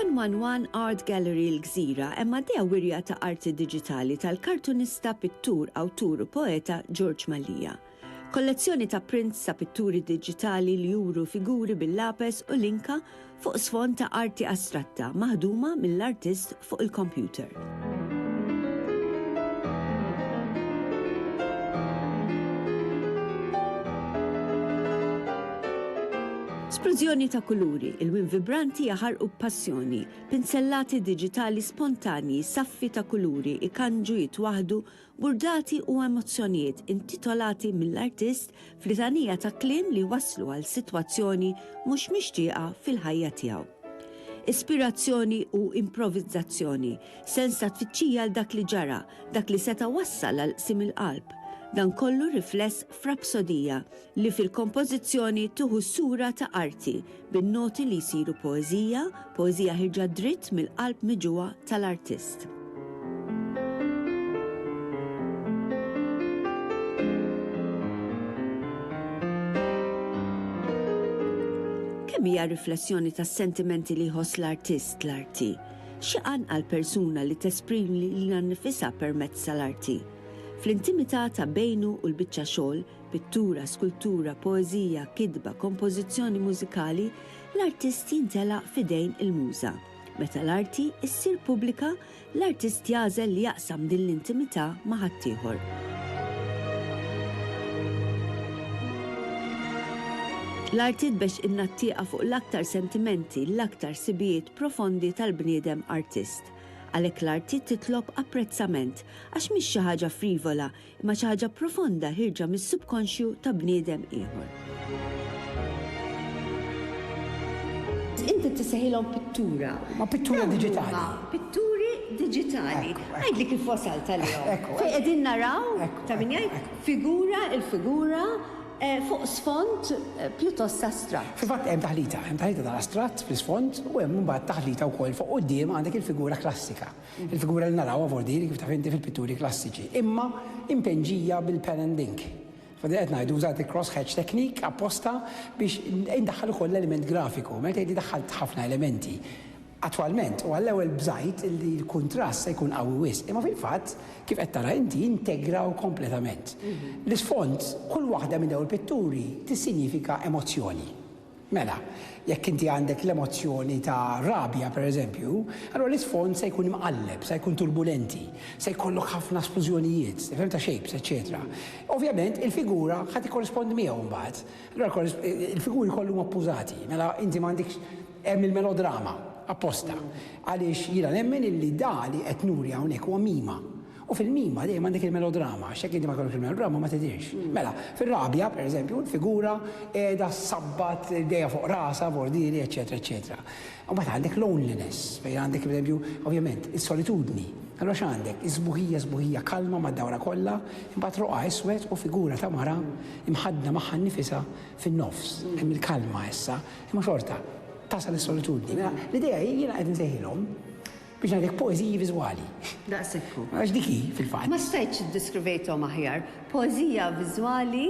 L-111 Art Gallery l-Gżira hemm għaddejja wirja ta' arti diġitali tal-kartunista, pittur, awtur u poeta George Malija. Kollezzjoni ta' prints ta' pitturi diġitali li juru figuri bil-lapes u linka fuq sfond ta' arti astratta maħduma mill-artist fuq il-computer. Splużjoni ta' kuluri, il-win vibranti jaħarqu b'passjoni, pinsellati diġitali spontanji, saffi ta' kuluri, ikanġu jitwaħdu, burdati u emozzjonijiet intitolati mill-artist f'litanija ta' kliem li waslu għal sitwazzjoni mhux mixtieqa fil-ħajja tiegħu. Ispirazzjoni u improvvizzazzjoni, sens ta' tfittxija għal dak li ġara, dak li seta' wassal għal sim il-qalb. Dan kollu rifless f'rapsodija li fil-kompożizzjoni tuħu sura ta' arti bin-noti li jsiru poeżija ħirġa dritt mill-qalb miġuwa tal-artist. Kemm hija riflessjoni tas-sentimenti li jħoss l-artist l-arti? X'qan għall-persuna li tesprimi lilha nnifisha permezz tal-arti? Fl-intimità ta' bejnu u l-biċċa xogħol, pittura, skultura, poeżija, kidba, kompożizzjoni mużikali, l-artist jintelaq f'idejn il-muża. Meta l-arti issir pubblika, l-artist jażel li jaqsam din l-intimità ma' ħaddieħor. L-arti tbex innattieqa fuq l-aktar sentimenti, l-aktar sibijiet profondi tal-bniedem artist. Għalhekk l-arti titlob apprezzament għax mhix xi ħaġa frivola imma xi ħaġa profonda ħirġa mis-subkonxju ta' bniedem ieħor. Inti tisseħilhom pittura. Ma pittura diġitali. Pitturi diġitali. Ngħidli kif wasalt għalihom. Fejn qegħdin naraw ta' min jgħid figura fuq sfond pjuttost astratt. Fil-fatt hemm taħlita tal-astratt fl-isfond u hemm mbagħad taħlita wkoll fuq quddiem għandek il-figura klassika. Il-figura li narawha vordiri kif taf inti fil-pitturi klassiċi, imma impenġija bil-pen and ink. Fadi qed ngħidu użat il-cross hatch technique apposta biex indaħħal ukoll l-element grafiku, meta jgħid daħħalt ħafna elementi. Attwalment, u għall-ewwel bżajt li l-kuntrast se jkun qawwi wisq, imma fil-fatt kif qed tara inti integraw kompletament. L-isfond kull waħda minn dawn il-pitturi tissinifika emozzjoni. Mela, jekk inti għandek l-emozzjoni ta' rabja pereżempju, allura l-isfond se jkun imqalleb, se jkun turbulenti, se jkollok ħafna esplużjonijiet, ta' shapes, eċetera. Ovvjament il-figura ħadd ikkorrispondi miegħu mbagħad. Allura il-figuri kollu appużati, mela inti m'għandekx hemm il-melodrama apposta. Għaliex jiena nemmen illi dali qed nuri hawnhekk huwa mima. U fil-mima dejjem għandek il-melodrama, x'hekk inti ma kollok il-melodrama ma tidirx. Mela, fir-rabja, pereżempju, l-figura qiegħda sabbat dejja fuq rasa, bordiri, eċetera, eċetera. U mbagħad għandek loneliness, fejn għandek pereżempju, ovvjament, is-solitudni. Allura x'għandek? Sbuħija kalma mad-dawra kollha, imbagħad roqa iswed u figura ta' mara imħaddna magħha nnifisha fin-nofs. Hemm il-kalma issa, imma xorta tasal is-solitudni. L-idea jiena qed insejħilhom biex ngħidlek poeżiji viżwali. Daqsekku. Għax dik hi fil-fatt. Ma stajtx iddiskrivejthom aħjar. Poeżija viżwali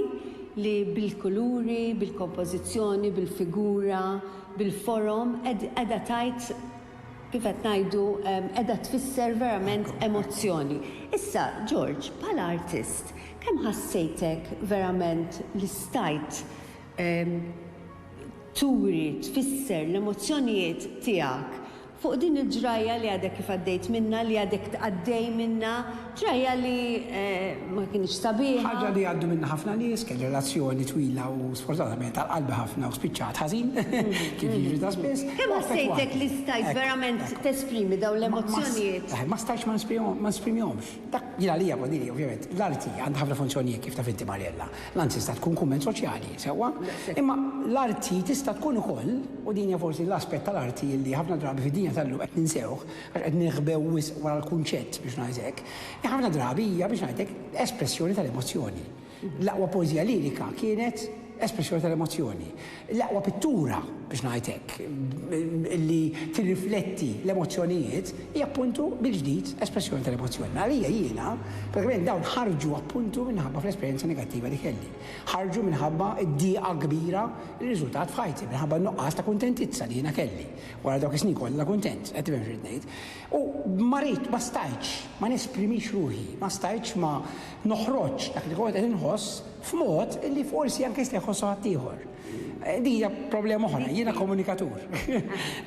li bil-kuluri, bil-kompożizzjoni, bil-figura, bil-forum qiegħda tajt kif qed ngħidu qiegħda tfisser verament emozzjoni. Issa, George, bħala artist, kemm ħassejtek verament li stajt turi, tfisser l-emozzjonijiet tiegħek fuq din il-ġrajja li għadek kif għaddejt minna, li għadek għaddej minna, ġrajja li ma kienx sabiħa. Ħaġa li għaddu minna ħafna nies, kien relazzjoni twila u sfortunatament tal-qalbi ħafna u spiċċat ħażin, kif jiġri ta' spiss. Kemm ħassejtek li stajt verament tesprimi daw l-emozzjonijiet? Ma stajtx ma nesprimihomx. Dak jiena li għabodili, ovvjament, l-arti għandha ħafna funzjonijiet kif taf inti Mariella. L-anzi tista' tkun kumment soċjali, sewwa. Imma l-arti tista' tkun ukoll, u din hija forsi l-aspett tal-arti li ħafna drabi fid-dinja tal-lum qed ninsewh, għax qed nirħbew wara l-kunċett biex ngħidlek. Ħafna drabi hija biex ngħidlek espressjoni tal-emozzjoni. L-aqwa poeżija lirika kienet espressjoni tal-emozzjoni. L-aqwa pittura biex ngħidlek, li tirrifletti l-emozzjonijiet hija appuntu bil-ġdid espressjoni tal-emozzjoni. Għalija jiena, pratikament dawn ħarġu appuntu minħabba fl-esperjenza negattiva li kelli. Ħarġu minħabba d-dieqa kbira il-riżultat f'ħajti, minħabba nuqqas ta' kuntentizza li jiena kelli. Wara dawk is-snin kollha kuntent, qed tifhem x'rid ngħid. U ma stajtx, ma nesprimix ruħi, ma stajtx ma noħroġ dak li kont qed inħoss f'mod li forsi anke jista' jħossu ħaddieħor. Di hija problema oħra, jiena komunikatur.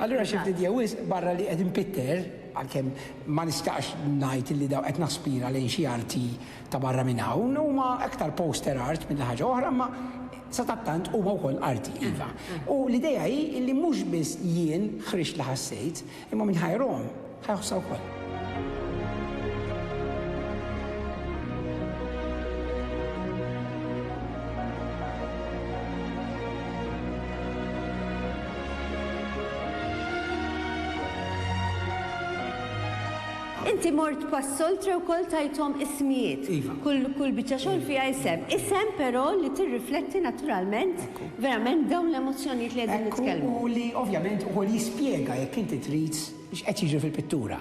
Allura xi ftit jew barra li qed impitter għalkemm ma nistax ngħid li daw qed naspira lejn xi arti ta' barra minn hawn huma aktar poster art minn ħaġa oħra, ma sa tattant huma wkoll arti iva. U l-idea hi li mhux biss jien ħrix li ħassejt, imma minn ħajrom ħajħossha wkoll. Inti mort pas-soltra wkoll tajthom ismijiet. Kull biċċa xogħol fiha isem. Isem però li tirrifletti naturalment verament dawn l-emozzjonijiet li qegħdin nitkellmu. U li ovvjament ukoll jispjega jekk inti trid x'qed jiġri fil-pittura.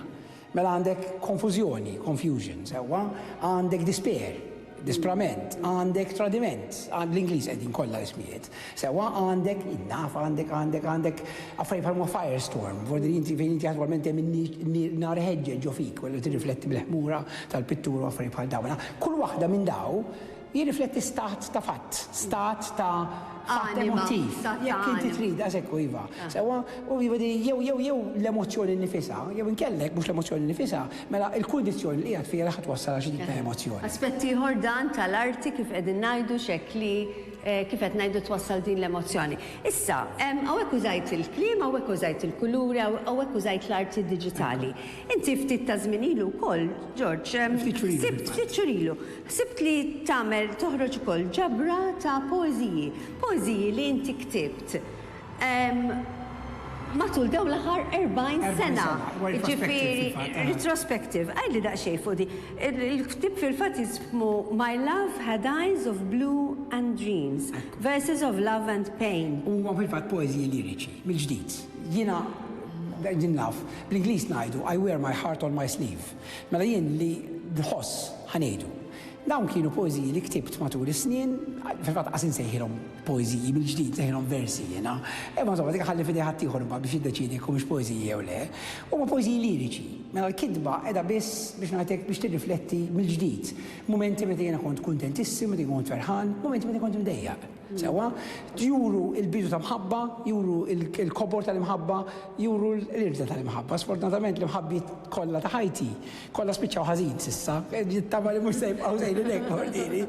Mela għandek konfużjoni, confusion, sewwa, għandek despair, disprament, għandek tradiment, l-Ingliż qegħdin kollha l-ismijiet. Sewwa għandek innaf, għandek affarijiet bħalma firestorm, fordi inti fejn inti attwalment hemm nar ħeġġeġ ġo fik, wara tirrifletti bil-ħmura tal-pittura u affarijiet bħal dawn. Kull waħda minn daw jirrifletti stat ta' fatt, stat ta' fatt emotiv. Jekk inti trid għasekku iva. Sewwa u jew l-emozzjoni nifisha, jew inkellek mhux l-emozzjoni nifisha, mela l-kundizzjoni li qiegħed fiha li ħatwassal xi tip ta' emozzjoni. Aspetti ieħor dan tal-arti kif qegħdin ngħidu xekli kif qed ngħidu twassal din l-emozzjoni. Issa, hawnhekk użajt il-kliem, hawnhekk użajt il-kuluri, hawnhekk użajt l-arti diġitali. Inti ftit ta' żmien ilu wkoll, George, ftit xhur ilu, ħsibt li tagħmel toħroġ ukoll ġabra ta' poeżiji li inti ktibt. Matul dawn l-aħħar 40 sena. Ġifieri retrospective. Għajli daqsxejn fuq di. Il-ktib fil-fatt jismu My Love Had Eyes of Blue and Dreams, Verses of Love and Pain. Huma fil-fatt poeżiji liriċi, mill-ġdid. Jiena din naf, bl-Ingliż ngħidu I wear my heart on my sleeve. Mela jien li nħoss ħanejdu. Dawn kienu poeżiji li ktibt matul is-snin, fil-fatt qasin sejħilhom poeżiji mill-ġdid, sejħilhom versi jiena. Ma insomma dik ħalli fidej ħadd ieħor biex jiddeċiedi jekk humiex poeżiji jew le. Huma poeżiji liriċi. Mela l-kitba qiegħda biss biex ngħidlek biex tirrifletti mill-ġdid. Mumenti meta jiena kont kuntentissimo, meta kont ferħan, mumenti meta kont mdejjaq. Sewwa, juru l-bidu ta' mħabba, juru l-kobor tal-imħabba, juru l-irda tal-imħabba. Sfortunatament l-imħabbi kollha ta' ħajti, kollha spiċċaw ħażin s'issa, jittama li mhux se jibqgħu żejn hekk ordini.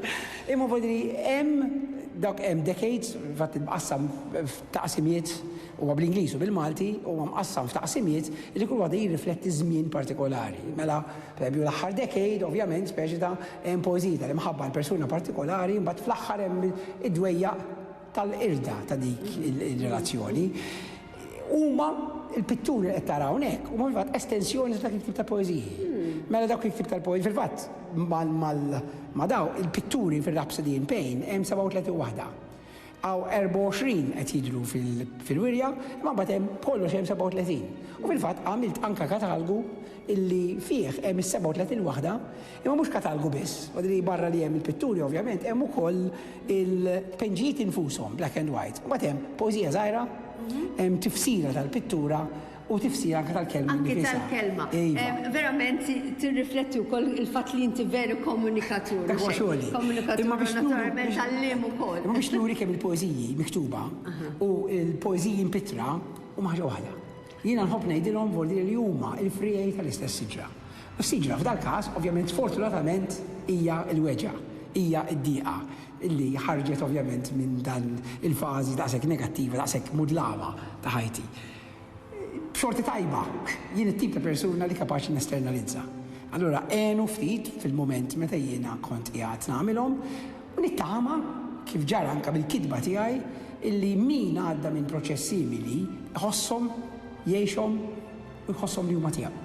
Imma bodri hemm decades, fatt imqassam f'taqsimiet huwa bl-Ingliż u bil-Malti huwa mqassam f'taqsimiet li kull waħda jirrifletti żmien partikolari. Mela, pereżempju l-aħħar decade, ovvjament, speċi ta' hemm poeżija tal-imħabba l-persuna partikolari, mbagħad fl-aħħar hemm id-dwejja tal-irda ta' dik il-relazzjoni. Huma il-pitturi li qed taraw hawnhekk huma fil-fatt estensjoni ta' dak il-tip ta' poeżiji. Mela dawk il-tip tal-poeżiji fil-fatt ma' daw il-pitturi fil-Rhapsody in Pain hemm 37 waħda. Għaw 24 qed jidru fil-wirja, imma mbagħad hemm kollox hemm 37. U fil-fatt għamilt anke katalgu illi fih hemm is-37 waħda, imma mhux katalgu biss. Wadri barra li hemm il-pitturi ovvjament hemm ukoll il-penġijiet infushom black and white. U mbagħad hemm poeżija żgħira, hemm tifsira tal-pittura u tifsira anke tal-kelma. Anke tal-kelma. Verament tirrifletti wkoll il-fatt li inti veru komunikatur. Dak huwa xogħli. Komunikatur naturalment tal-liem ukoll. Imma biex nuri kemm il-poeżiji miktuba u l-poeżiji mpitra huma ħaġa waħda. Jiena nħobb ngħidilhom vordi li huma l-frijej tal-istess siġra. U s-siġra f'dal-każ ovvjament sfortunatament hija l-weġa, hija d-dieqa illi ħarġet ovvjament minn dan il-fażi daqshekk negattiva, daqshekk mudlama ta' ħajti. B'xorti tajba, jien it-tip ta' persuna li kapaċi nesternalizza. Allura għenu ftit fil-moment meta jiena kont qiegħed nagħmilhom u nittama kif ġara anke bil-kitba tiegħi illi min għadda minn proċess simili iħosshom jgħixhom u jħosshom li huma tiegħu.